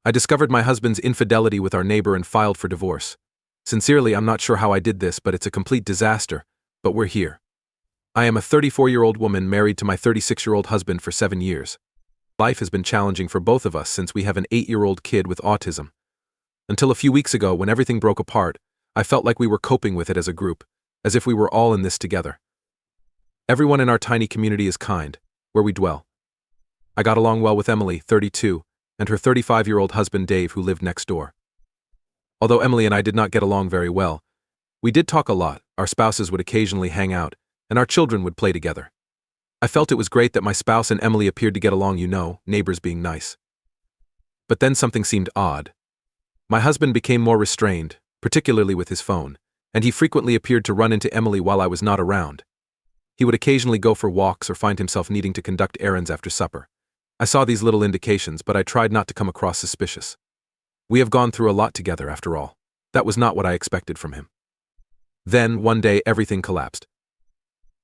I discovered my husband's infidelity with our neighbor and filed for divorce. Sincerely, I'm not sure how I did this, but it's a complete disaster, but we're here. I am a 34-year-old woman married to my 36-year-old husband for 7 years. Life has been challenging for both of us since we have an 8-year-old kid with autism. Until a few weeks ago, when everything broke apart, I felt like we were coping with it as a group, as if we were all in this together. Everyone in our tiny community is kind, where we dwell. I got along well with Emily, 32, and her 35-year-old husband Dave, who lived next door. Although Emily and I did not get along very well, we did talk a lot, our spouses would occasionally hang out, and our children would play together. I felt it was great that my spouse and Emily appeared to get along, neighbors being nice. But then something seemed odd. My husband became more restrained, particularly with his phone, and he frequently appeared to run into Emily while I was not around. He would occasionally go for walks or find himself needing to conduct errands after supper. I saw these little indications, but I tried not to come across suspicious. We have gone through a lot together, after all. That was not what I expected from him. Then, one day, everything collapsed.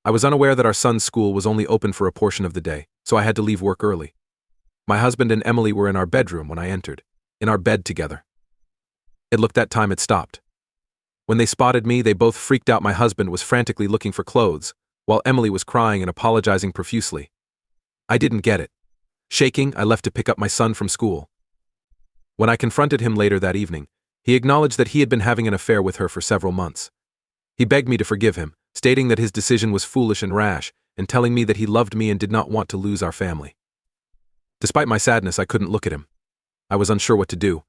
I was unaware that our son's school was only open for a portion of the day, so I had to leave work early. My husband and Emily were in our bedroom when I entered, in our bed together. It looked that time had stopped. When they spotted me, they both freaked out. My husband was frantically looking for clothes, while Emily was crying and apologizing profusely. I didn't get it. Shaking, I left to pick up my son from school. When I confronted him later that evening, he acknowledged that he had been having an affair with her for several months. He begged me to forgive him, stating that his decision was foolish and rash, and telling me that he loved me and did not want to lose our family. Despite my sadness, I couldn't look at him. I was unsure what to do.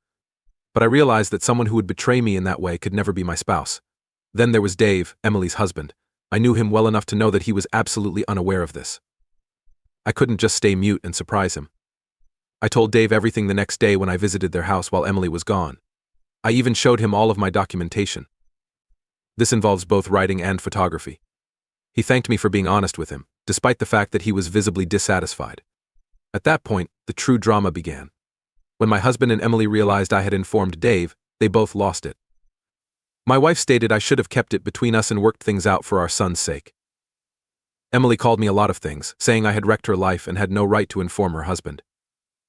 But I realized that someone who would betray me in that way could never be my spouse. Then there was Dave, Emily's husband. I knew him well enough to know that he was absolutely unaware of this. I couldn't just stay mute and surprise him. I told Dave everything the next day when I visited their house while Emily was gone. I even showed him all of my documentation. This involves both writing and photography. He thanked me for being honest with him, despite the fact that he was visibly dissatisfied. At that point, the true drama began. When my husband and Emily realized I had informed Dave, they both lost it. My wife stated I should have kept it between us and worked things out for our son's sake. Emily called me a lot of things, saying I had wrecked her life and had no right to inform her husband.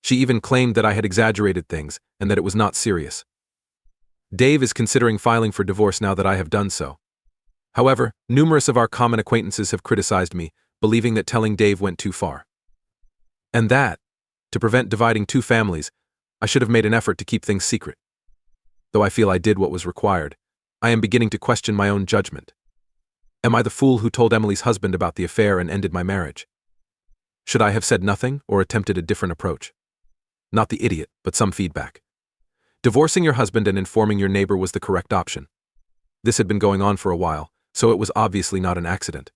She even claimed that I had exaggerated things and that it was not serious. Dave is considering filing for divorce now that I have done so. However, numerous of our common acquaintances have criticized me, believing that telling Dave went too far. And that, to prevent dividing two families, I should have made an effort to keep things secret. Though I feel I did what was required, I am beginning to question my own judgment. Am I the fool who told Emily's husband about the affair and ended my marriage? Should I have said nothing or attempted a different approach? Not the idiot, but some feedback. Divorcing your husband and informing your neighbor was the correct option. This had been going on for a while, so it was obviously not an accident.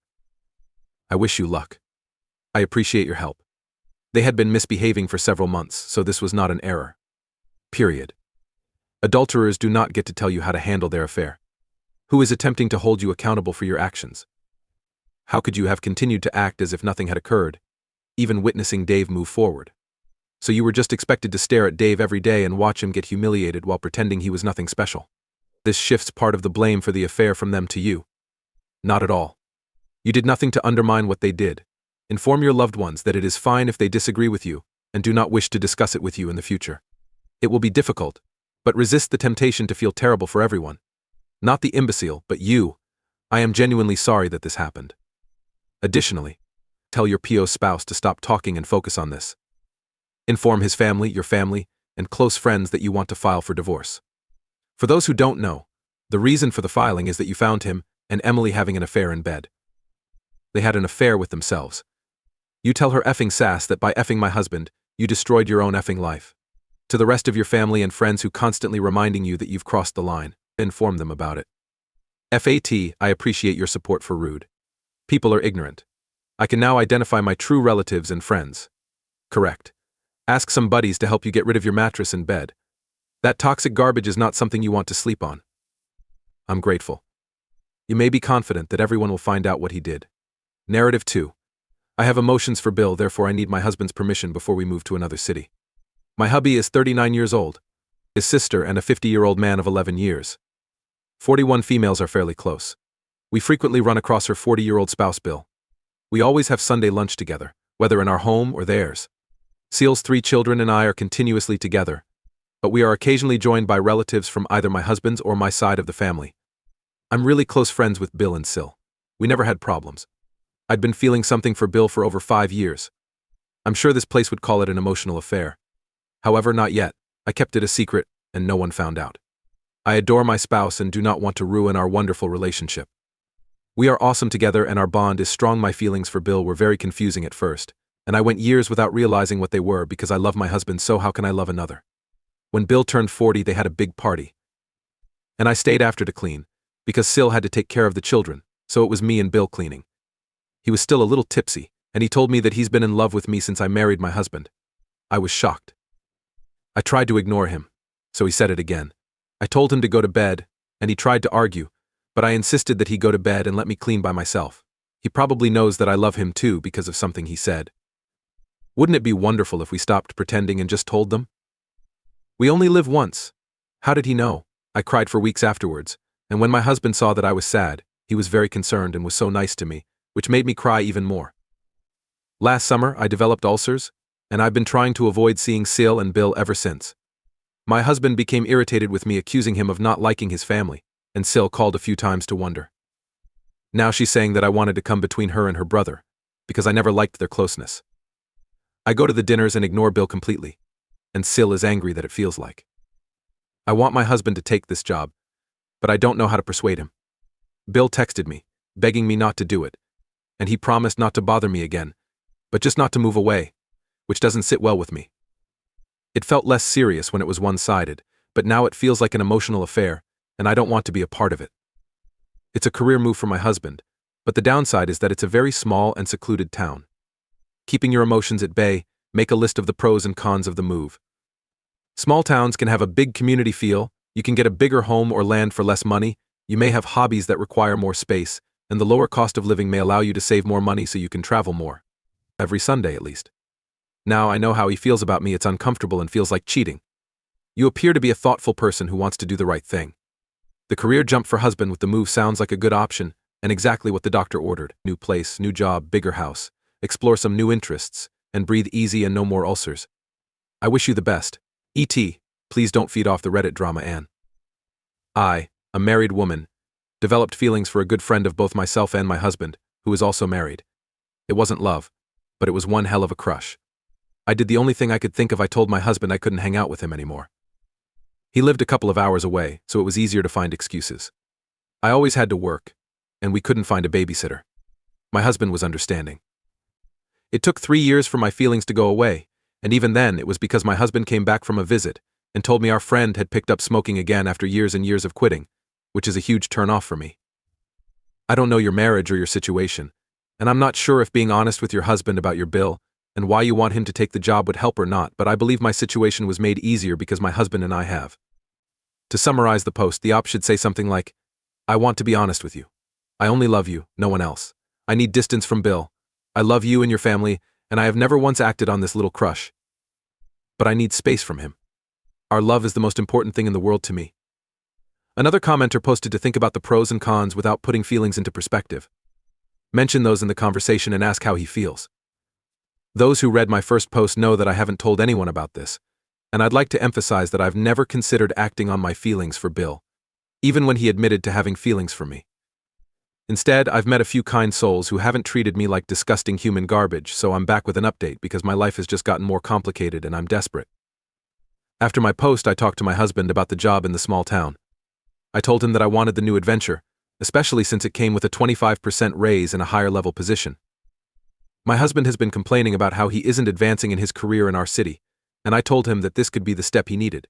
I wish you luck. I appreciate your help. They had been misbehaving for several months, so this was not an error. Period. Adulterers do not get to tell you how to handle their affair. Who is attempting to hold you accountable for your actions? How could you have continued to act as if nothing had occurred, even witnessing Dave move forward? So you were just expected to stare at Dave every day and watch him get humiliated while pretending he was nothing special. This shifts part of the blame for the affair from them to you. Not at all. You did nothing to undermine what they did. Inform your loved ones that it is fine if they disagree with you and do not wish to discuss it with you in the future. It will be difficult, but resist the temptation to feel terrible for everyone. Not the imbecile, but you. I am genuinely sorry that this happened. Additionally, tell your PO spouse to stop talking and focus on this. Inform his family, your family, and close friends that you want to file for divorce. For those who don't know, the reason for the filing is that you found him and Emily having an affair in bed. They had an affair with themselves. You tell her effing sass that by effing my husband, you destroyed your own effing life. To the rest of your family and friends who constantly reminding you that you've crossed the line, inform them about it. FAT, I appreciate your support for Rude. People are ignorant. I can now identify my true relatives and friends. Correct. Ask some buddies to help you get rid of your mattress and bed. That toxic garbage is not something you want to sleep on. I'm grateful. You may be confident that everyone will find out what he did. Narrative 2. I have emotions for Bill, therefore I need my husband's permission before we move to another city. My hubby is 39 years old. His sister and a 50-year-old man of 11 years. 41 females are fairly close. We frequently run across her 40-year-old spouse Bill. We always have Sunday lunch together, whether in our home or theirs. SIL's 3 children and I are continuously together. but we are occasionally joined by relatives from either my husband's or my side of the family. I'm really close friends with Bill and Sil. We never had problems. I'd been feeling something for Bill for over 5 years. I'm sure this place would call it an emotional affair. However, not yet. I kept it a secret, and no one found out. I adore my spouse and do not want to ruin our wonderful relationship. We are awesome together and our bond is strong. My feelings for Bill were very confusing at first, and I went years without realizing what they were because I love my husband, so how can I love another? When Bill turned 40, they had a big party. And I stayed after to clean, because Sil had to take care of the children, so it was me and Bill cleaning. He was still a little tipsy, and he told me that he's been in love with me since I married my husband. I was shocked. I tried to ignore him, so he said it again. I told him to go to bed, and he tried to argue, but I insisted that he go to bed and let me clean by myself. He probably knows that I love him too because of something he said. Wouldn't it be wonderful if we stopped pretending and just told them? We only live once. How did he know? I cried for weeks afterwards, and when my husband saw that I was sad, he was very concerned and was so nice to me, which made me cry even more. Last summer, I developed ulcers, and I've been trying to avoid seeing Sil and Bill ever since. My husband became irritated with me, accusing him of not liking his family, and Sil called a few times to wonder. Now she's saying that I wanted to come between her and her brother, because I never liked their closeness. I go to the dinners and ignore Bill completely, and Sil is angry that it feels like. I want my husband to take this job, but I don't know how to persuade him. Bill texted me, begging me not to do it, and he promised not to bother me again, but just not to move away, which doesn't sit well with me. It felt less serious when it was one-sided, but now it feels like an emotional affair, and I don't want to be a part of it. It's a career move for my husband, but the downside is that it's a very small and secluded town. Keeping your emotions at bay, make a list of the pros and cons of the move. Small towns can have a big community feel, you can get a bigger home or land for less money, you may have hobbies that require more space, and the lower cost of living may allow you to save more money so you can travel more. Every Sunday, at least. Now I know how he feels about me. It's uncomfortable and feels like cheating. You appear to be a thoughtful person who wants to do the right thing. The career jump for husband with the move sounds like a good option, and exactly what the doctor ordered. New place, new job, bigger house, explore some new interests, and breathe easy and no more ulcers. I wish you the best. E.T. Please don't feed off the Reddit drama, Anne. I, a married woman, developed feelings for a good friend of both myself and my husband, who is also married. It wasn't love, but it was one hell of a crush. I did the only thing I could think of. I told my husband I couldn't hang out with him anymore. He lived a couple of hours away, so it was easier to find excuses. I always had to work, and we couldn't find a babysitter. My husband was understanding. It took 3 years for my feelings to go away, and even then it was because my husband came back from a visit and told me our friend had picked up smoking again after years and years of quitting, which is a huge turn-off for me. I don't know your marriage or your situation, and I'm not sure if being honest with your husband about your bill and why you want him to take the job would help or not, but I believe my situation was made easier because my husband and I have. To summarize the post, the op should say something like, I want to be honest with you. I only love you, no one else. I need distance from Bill. I love you and your family, and I have never once acted on this little crush. But I need space from him. Our love is the most important thing in the world to me. Another commenter posted to think about the pros and cons without putting feelings into perspective. Mention those in the conversation and ask how he feels. Those who read my first post know that I haven't told anyone about this, and I'd like to emphasize that I've never considered acting on my feelings for Bill, even when he admitted to having feelings for me. Instead, I've met a few kind souls who haven't treated me like disgusting human garbage, so I'm back with an update because my life has just gotten more complicated and I'm desperate. After my post, I talked to my husband about the job in the small town. I told him that I wanted the new adventure, especially since it came with a 25% raise and a higher level position. My husband has been complaining about how he isn't advancing in his career in our city, and I told him that this could be the step he needed.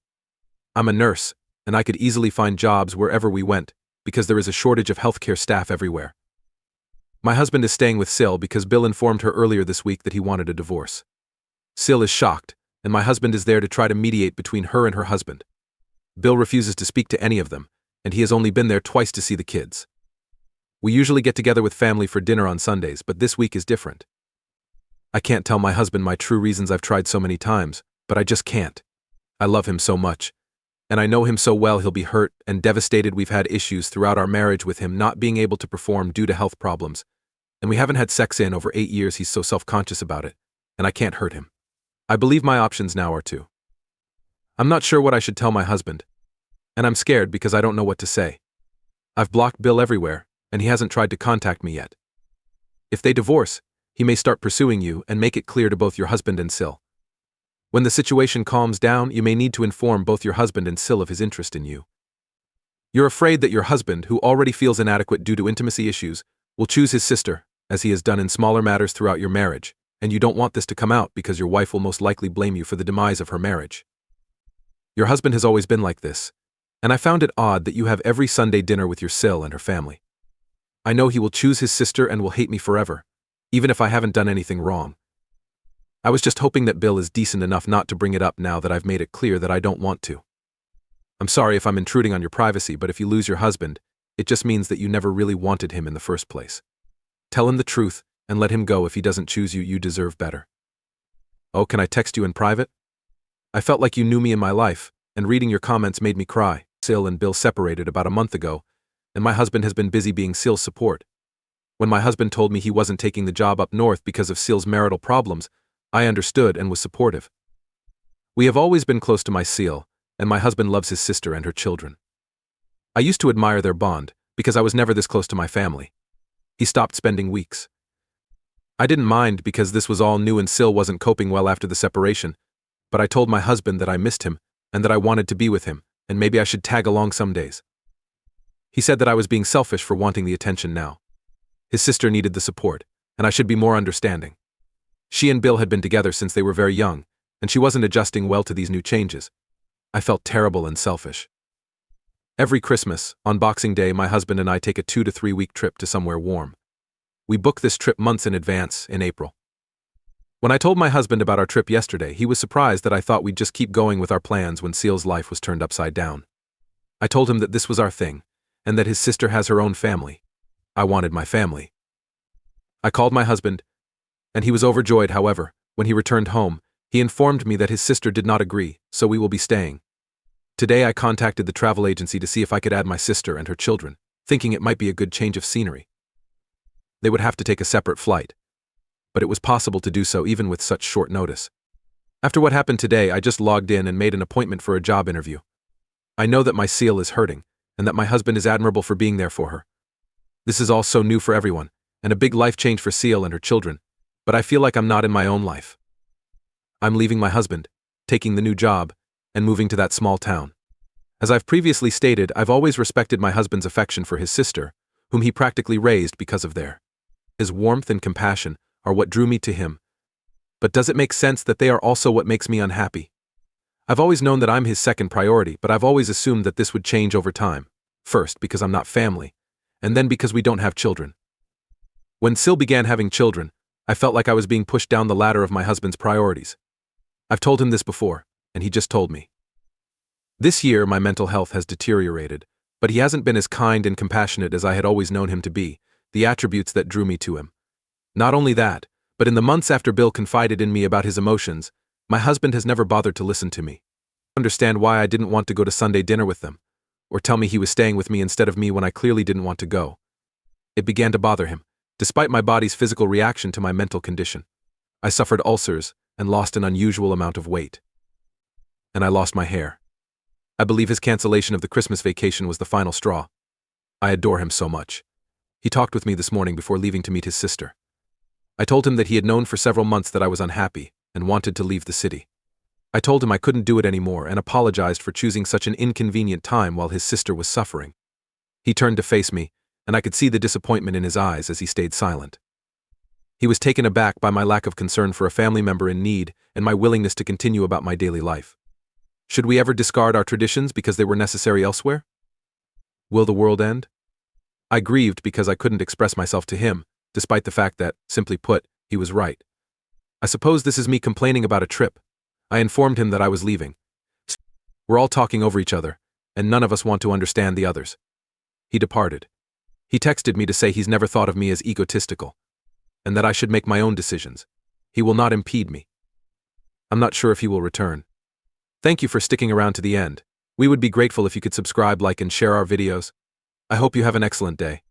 I'm a nurse, and I could easily find jobs wherever we went, because there is a shortage of healthcare staff everywhere. My husband is staying with Sil because Bill informed her earlier this week that he wanted a divorce. Sil is shocked, and my husband is there to try to mediate between her and her husband. Bill refuses to speak to any of them, and he has only been there twice to see the kids. We usually get together with family for dinner on Sundays, but this week is different. I can't tell my husband my true reasons. I've tried so many times, but I just can't. I love him so much, and I know him so well he'll be hurt and devastated. We've had issues throughout our marriage with him not being able to perform due to health problems, and we haven't had sex in over 8 years. He's so self-conscious about it, and I can't hurt him. I believe my options now are to I'm not sure what I should tell my husband. And I'm scared because I don't know what to say. I've blocked Bill everywhere, and he hasn't tried to contact me yet. If they divorce, he may start pursuing you and make it clear to both your husband and SIL. When the situation calms down, you may need to inform both your husband and SIL of his interest in you. You're afraid that your husband, who already feels inadequate due to intimacy issues, will choose his sister, as he has done in smaller matters throughout your marriage, and you don't want this to come out because your wife will most likely blame you for the demise of her marriage. Your husband has always been like this, and I found it odd that you have every Sunday dinner with your SIL and her family. I know he will choose his sister and will hate me forever, even if I haven't done anything wrong. I was just hoping that Bill is decent enough not to bring it up now that I've made it clear that I don't want to. I'm sorry if I'm intruding on your privacy, but if you lose your husband, it just means that you never really wanted him in the first place. Tell him the truth and let him go if he doesn't choose you. You deserve better. Oh, can I text you in private? I felt like you knew me in my life, and reading your comments made me cry. SIL and Bill separated about a month ago, and my husband has been busy being SIL's support. When my husband told me he wasn't taking the job up north because of SIL's marital problems, I understood and was supportive. We have always been close to my SIL, and my husband loves his sister and her children. I used to admire their bond, because I was never this close to my family. He stopped spending weeks. I didn't mind because this was all new and SIL wasn't coping well after the separation, but I told my husband that I missed him, and that I wanted to be with him, and maybe I should tag along some days. He said that I was being selfish for wanting the attention now. His sister needed the support, and I should be more understanding. She and Bill had been together since they were very young, and she wasn't adjusting well to these new changes. I felt terrible and selfish. Every Christmas, on Boxing Day, my husband and I take a 2 to 3 week trip to somewhere warm. We book this trip months in advance, in April. When I told my husband about our trip yesterday, he was surprised that I thought we'd just keep going with our plans when SIL's life was turned upside down. I told him that this was our thing, and that his sister has her own family. I wanted my family. I called my husband, and he was overjoyed. However, when he returned home, he informed me that his sister did not agree, so we will be staying. Today I contacted the travel agency to see if I could add my sister and her children, thinking it might be a good change of scenery. They would have to take a separate flight, but it was possible to do so even with such short notice. After what happened today, I just logged in and made an appointment for a job interview. I know that my SIL is hurting, and that my husband is admirable for being there for her. This is all so new for everyone, and a big life change for SIL and her children, but I feel like I'm not in my own life. I'm leaving my husband, taking the new job, and moving to that small town. As I've previously stated, I've always respected my husband's affection for his sister, whom he practically raised because of his warmth and compassion are what drew me to him. But does it make sense that they are also what makes me unhappy? I've always known that I'm his second priority, but I've always assumed that this would change over time. First, because I'm not family, and then because we don't have children. When SIL began having children, I felt like I was being pushed down the ladder of my husband's priorities. I've told him this before, and he just told me. This year, my mental health has deteriorated, but he hasn't been as kind and compassionate as I had always known him to be, the attributes that drew me to him. Not only that, but in the months after Bill confided in me about his emotions, my husband has never bothered to listen to me. Understand why I didn't want to go to Sunday dinner with them, or tell me he was staying with me instead of me when I clearly didn't want to go. It began to bother him, despite my body's physical reaction to my mental condition. I suffered ulcers and lost an unusual amount of weight. And I lost my hair. I believe his cancellation of the Christmas vacation was the final straw. I adore him so much. He talked with me this morning before leaving to meet his sister. I told him that he had known for several months that I was unhappy and wanted to leave the city. I told him I couldn't do it anymore and apologized for choosing such an inconvenient time while his sister was suffering. He turned to face me, and I could see the disappointment in his eyes as he stayed silent. He was taken aback by my lack of concern for a family member in need and my willingness to continue about my daily life. Should we ever discard our traditions because they were necessary elsewhere? Will the world end? I grieved because I couldn't express myself to him, despite the fact that, simply put, he was right. I suppose this is me complaining about a trip. I informed him that I was leaving. We're all talking over each other, and none of us want to understand the others. He departed. He texted me to say he's never thought of me as egotistical, and that I should make my own decisions. He will not impede me. I'm not sure if he will return. Thank you for sticking around to the end. We would be grateful if you could subscribe, like, and share our videos. I hope you have an excellent day.